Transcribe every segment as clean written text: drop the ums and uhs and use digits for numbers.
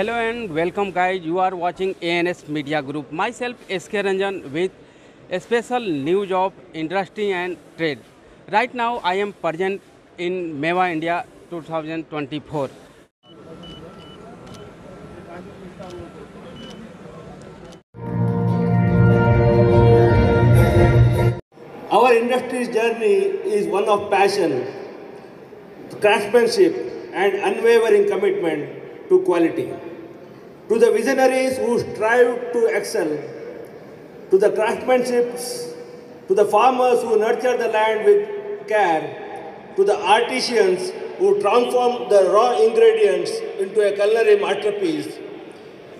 Hello and welcome guys, you are watching ANS Media Group. Myself SK Ranjan with a special news of industry and trade. Right now I am present in Mewa, India 2024. Our industry's journey is one of passion, craftsmanship, and unwavering commitment to quality. To the visionaries who strive to excel, to the craftsmanship, to the farmers who nurture the land with care, to the artisans who transform the raw ingredients into a culinary masterpiece,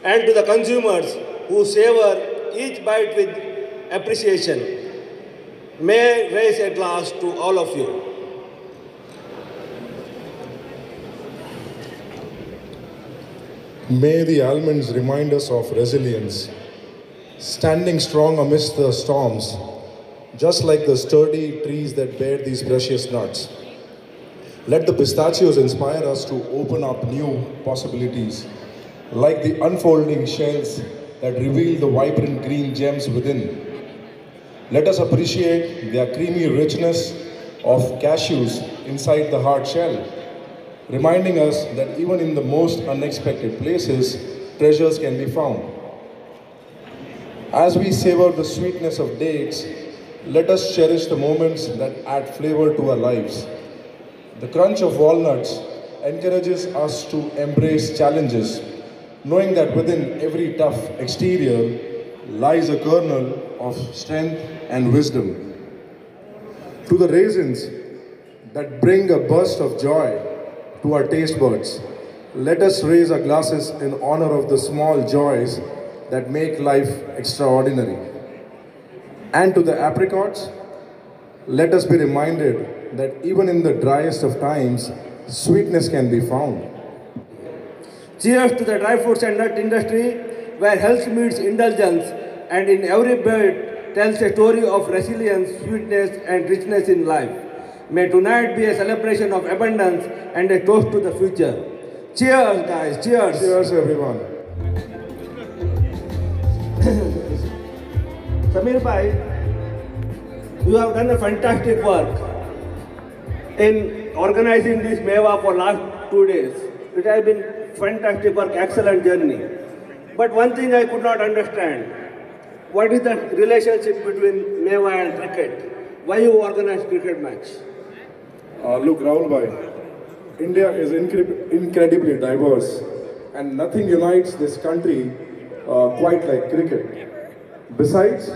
and to the consumers who savor each bite with appreciation. May I raise a glass to all of you. May the almonds remind us of resilience, standing strong amidst the storms, just like the sturdy trees that bear these precious nuts. Let the pistachios inspire us to open up new possibilities, like the unfolding shells that reveal the vibrant green gems within. Let us appreciate their creamy richness of cashews inside the hard shell, reminding us that even in the most unexpected places, treasures can be found. As we savor the sweetness of dates, let us cherish the moments that add flavor to our lives. The crunch of walnuts encourages us to embrace challenges, knowing that within every tough exterior lies a kernel of strength and wisdom. To the raisins that bring a burst of joy to our taste buds, let us raise our glasses in honor of the small joys that make life extraordinary. And to the apricots, let us be reminded that even in the driest of times, sweetness can be found. Cheers to the dry fruits and nut industry, where health meets indulgence, and in every bite tells a story of resilience, sweetness, and richness in life. May tonight be a celebration of abundance and a toast to the future. Cheers, guys. Cheers. Cheers, everyone. Samir Bhai, you have done a fantastic work in organizing this Mewa for last 2 days. It has been fantastic work, excellent journey. But one thing I could not understand, what is the relationship between Mewa and cricket? Why you organize cricket match? Look, Rahul bhai, India is incredibly diverse, and nothing unites this country quite like cricket. Besides,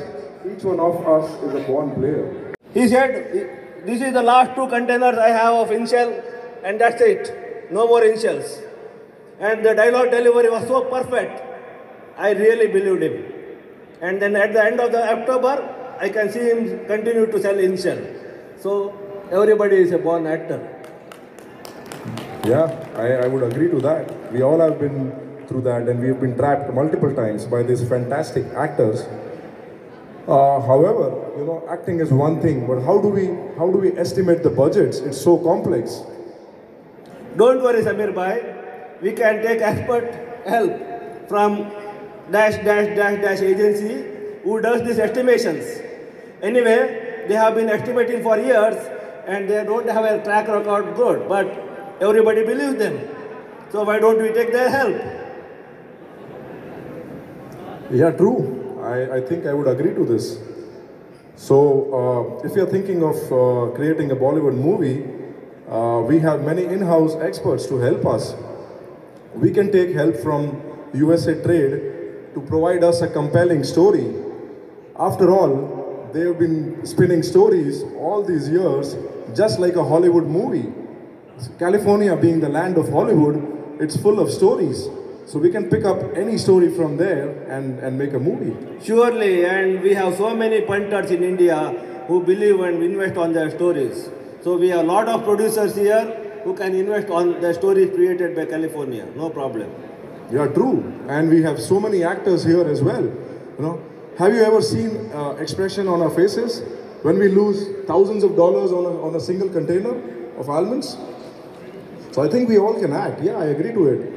each one of us is a born player. He said, this is the last 2 containers I have of inshell, and that's it. No more inshells. And the dialogue delivery was so perfect, I really believed him. And then at the end of the October, I can see him continue to sell inshell. So everybody is a born actor. Yeah, I would agree to that. We all have been through that, and we have been trapped multiple times by these fantastic actors. However, you know, acting is one thing, but how do we estimate the budgets? It's so complex. Don't worry, Samir Bhai. We can take expert help from dash agency who does these estimations. Anyway, they have been estimating for years and they don't have a track record good, but everybody believes them. So why don't we take their help? Yeah, true. I think I would agree to this. So, if you're thinking of creating a Bollywood movie, we have many in-house experts to help us. We can take help from USA Trade to provide us a compelling story. After all, they have been spinning stories all these years, just like a Hollywood movie. California being the land of Hollywood, it's full of stories. So we can pick up any story from there and make a movie. Surely, and we have so many punters in India who believe and invest on their stories. So we have a lot of producers here who can invest on the stories created by California. No problem. Yeah, true. And we have so many actors here as well. You know, have you ever seen expression on our faces when we lose thousands of dollars on a single container of almonds? So I think we all can act. Yeah, I agree to it.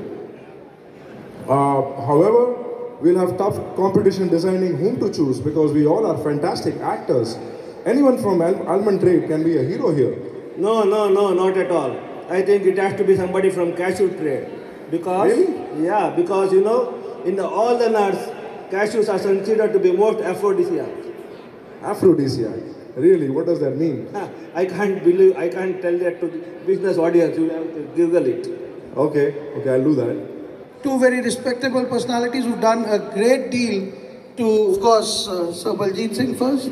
However, we'll have tough competition deciding whom to choose because we all are fantastic actors. Anyone from almond trade can be a hero here. No, not at all. I think it has to be somebody from cashew trade. Because, Really? yeah, because you know, in all the nuts, cashews are considered to be most aphrodisiac. Aphrodisiac. Really, what does that mean? I can't tell that to the business audience. You have to Google it. Okay, I'll do that. Two very respectable personalities who've done a great deal to, of course, Sir Baljit Singh first.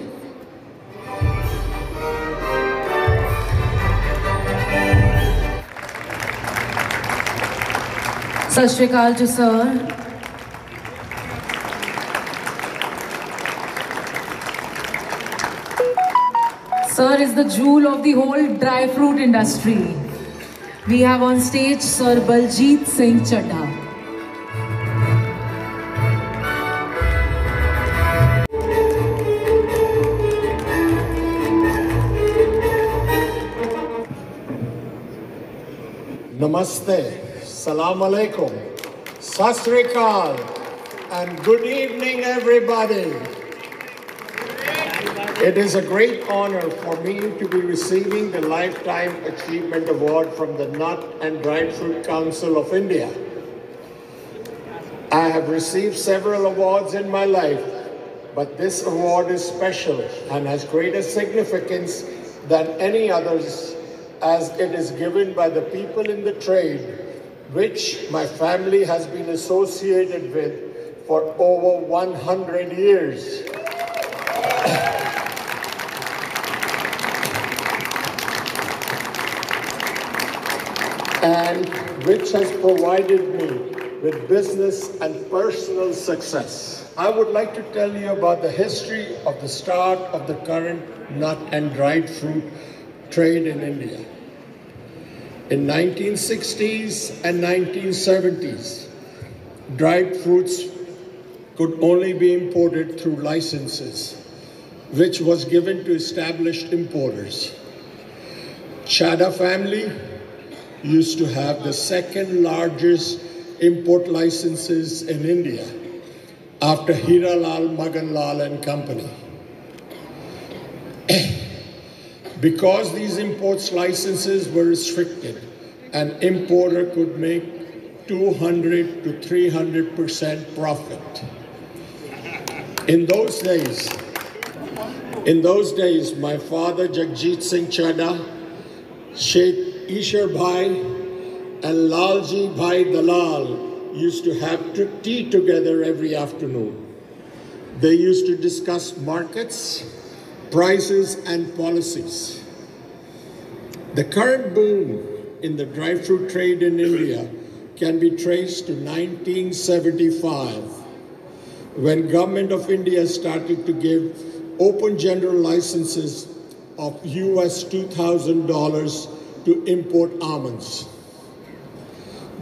Sat Shri Akal to sir. Sir is the jewel of the whole dry fruit industry. We have on stage Sir Baljit Singh Chadha. Namaste, Salam Alaikum, Sat Shri Akal, and good evening, everybody. It is a great honor for me to be receiving the Lifetime Achievement Award from the Nut and Dried Fruit Council of India. I have received several awards in my life, but this award is special and has greater significance than any others, as it is given by the people in the trade, which my family has been associated with for over 100 years. And which has provided me with business and personal success. I would like to tell you about the history of the start of the current nut and dried fruit trade in India. In 1960s and 1970s, dried fruits could only be imported through licenses, which was given to established importers. Chadha family used to have the second largest import licenses in India after Hiralal, Maganlal and Company. Because these imports licenses were restricted, an importer could make 200 to 300% profit. In those days, my father Jagjit Singh Chadha, Sheikh Ishar Bhai and Lalji Bhai Dalal used to have tea together every afternoon. They used to discuss markets, prices and policies. The current boom in the dry fruit trade in India can be traced to 1975, when Government of India started to give open general licenses of US $2,000 to import almonds.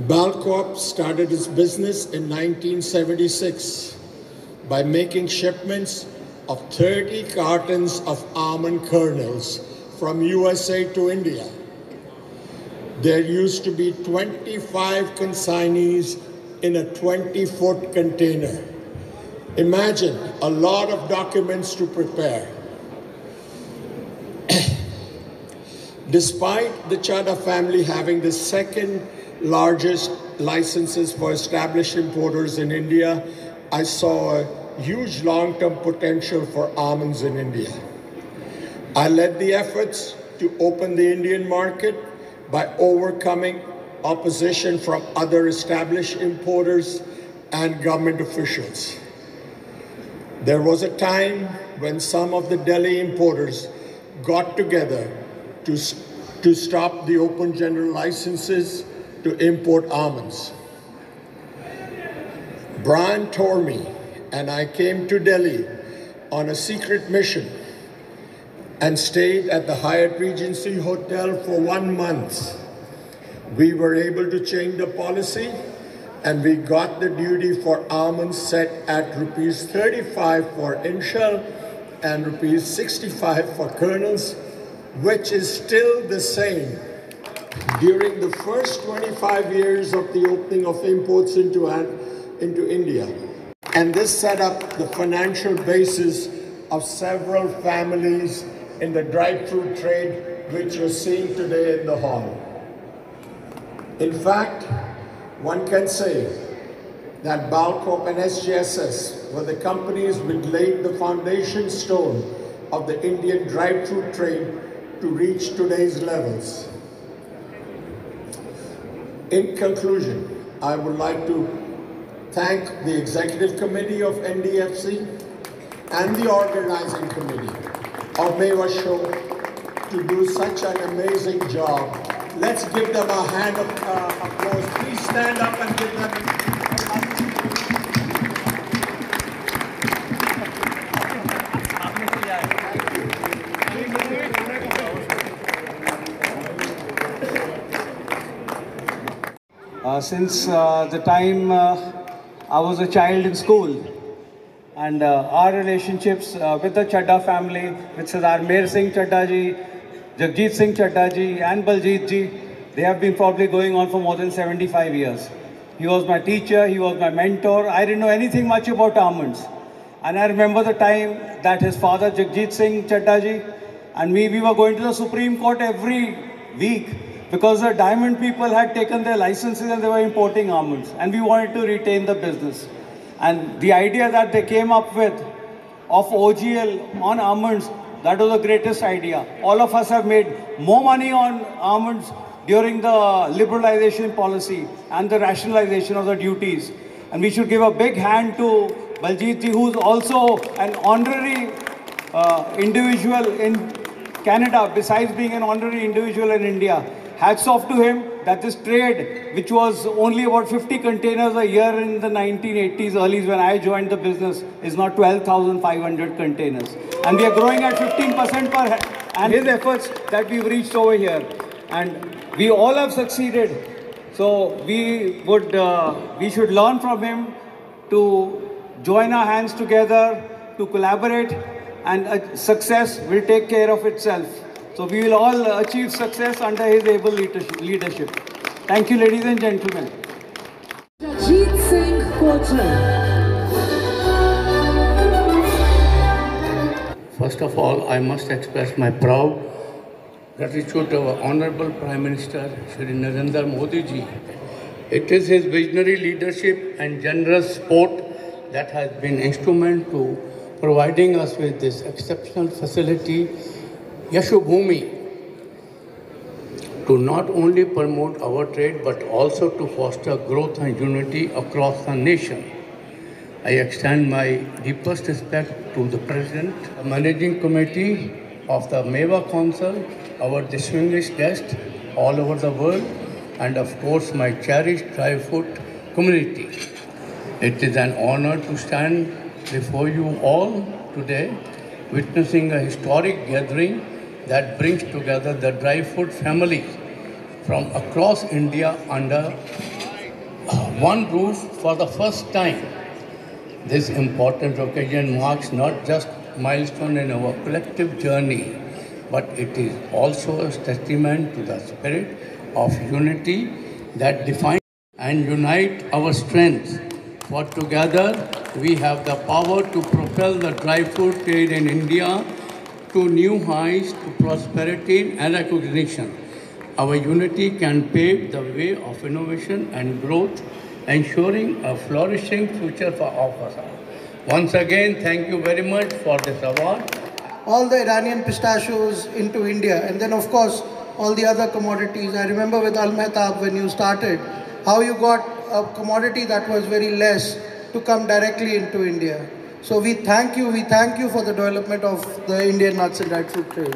Balcorp started its business in 1976 by making shipments of 30 cartons of almond kernels from USA to India. There used to be 25 consignees in a 20-foot container. Imagine a lot of documents to prepare. Despite the Chadha family having the second largest licenses for established importers in India, I saw a huge long-term potential for almonds in India. I led the efforts to open the Indian market by overcoming opposition from other established importers and government officials. There was a time when some of the Delhi importers got together to stop the open general licenses to import almonds. Brian tore me, and I came to Delhi on a secret mission and stayed at the Hyatt Regency Hotel for 1 month. We were able to change the policy, and we got the duty for almonds set at rupees 35 for in-shell and rupees 65 for kernels, which is still the same. During the first 25 years of the opening of imports into into India. And this set up the financial basis of several families in the dry fruit trade, which you're seeing today in the hall. In fact, one can say that Balcorp and SGSS were the companies which laid the foundation stone of the Indian dry fruit trade to reach today's levels. In conclusion, I would like to thank the Executive Committee of NDFC and the Organizing Committee of Mewa Show to do such an amazing job. Let's give them a hand of applause. Please stand up and give them since the time I was a child in school, and our relationships with the Chadha family, with Sardar Mehr Singh Chadha ji, Jagjit Singh Chadha ji and Baljit ji, they have been probably going on for more than 75 years. He was my teacher, he was my mentor. I didn't know anything much about almonds. And I remember the time that his father Jagjit Singh Chadha ji and me, we were going to the Supreme Court every week because the diamond people had taken their licenses and they were importing almonds, and we wanted to retain the business. And the idea that they came up with of OGL on almonds, that was the greatest idea. All of us have made more money on almonds during the liberalization policy and the rationalization of the duties. And we should give a big hand to Baljit ji, who's also an honorary individual in Canada, besides being an honorary individual in India. Hats off to him that this trade, which was only about 50 containers a year in the 1980s, early when I joined the business, is now 12,500 containers. And we are growing at 15% per head. And his efforts that we've reached over here. And we all have succeeded. So we should learn from him to join our hands together, to collaborate, and success will take care of itself. So we will all achieve success under his able leadership. Thank you, ladies and gentlemen. Jagjit Singh First of all, I must express my proud gratitude to our Honorable Prime Minister, Shri Narendra Modi ji. It is his visionary leadership and generous support that has been instrumental to providing us with this exceptional facility, Yashubhumi, to not only promote our trade but also to foster growth and unity across the nation. I extend my deepest respect to the President, the Managing Committee of the Mewa Council, our distinguished guests all over the world, and of course my cherished dry fruit community. It is an honor to stand before you all today, witnessing a historic gathering that brings together the dry fruit families from across India under one roof for the first time. This important occasion marks not just a milestone in our collective journey, but it is also a testament to the spirit of unity that defines and unites our strengths. For together, we have the power to propel the dry fruit trade in India to new heights, to prosperity and recognition. Our unity can pave the way of innovation and growth, ensuring a flourishing future for all of us. Once again, thank you very much for this award. All the Iranian pistachios into India, and then of course all the other commodities. I remember with Al Mehtab when you started, how you got a commodity that was very less to come directly into India. So we thank you for the development of the Indian nuts and dried fruit trade.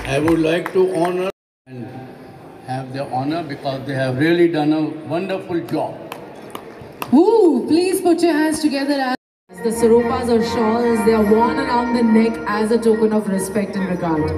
I would like to honor and have the honor because they have really done a wonderful job. Woo! Please put your hands together as the saropas or shawls, they are worn around the neck as a token of respect and regard.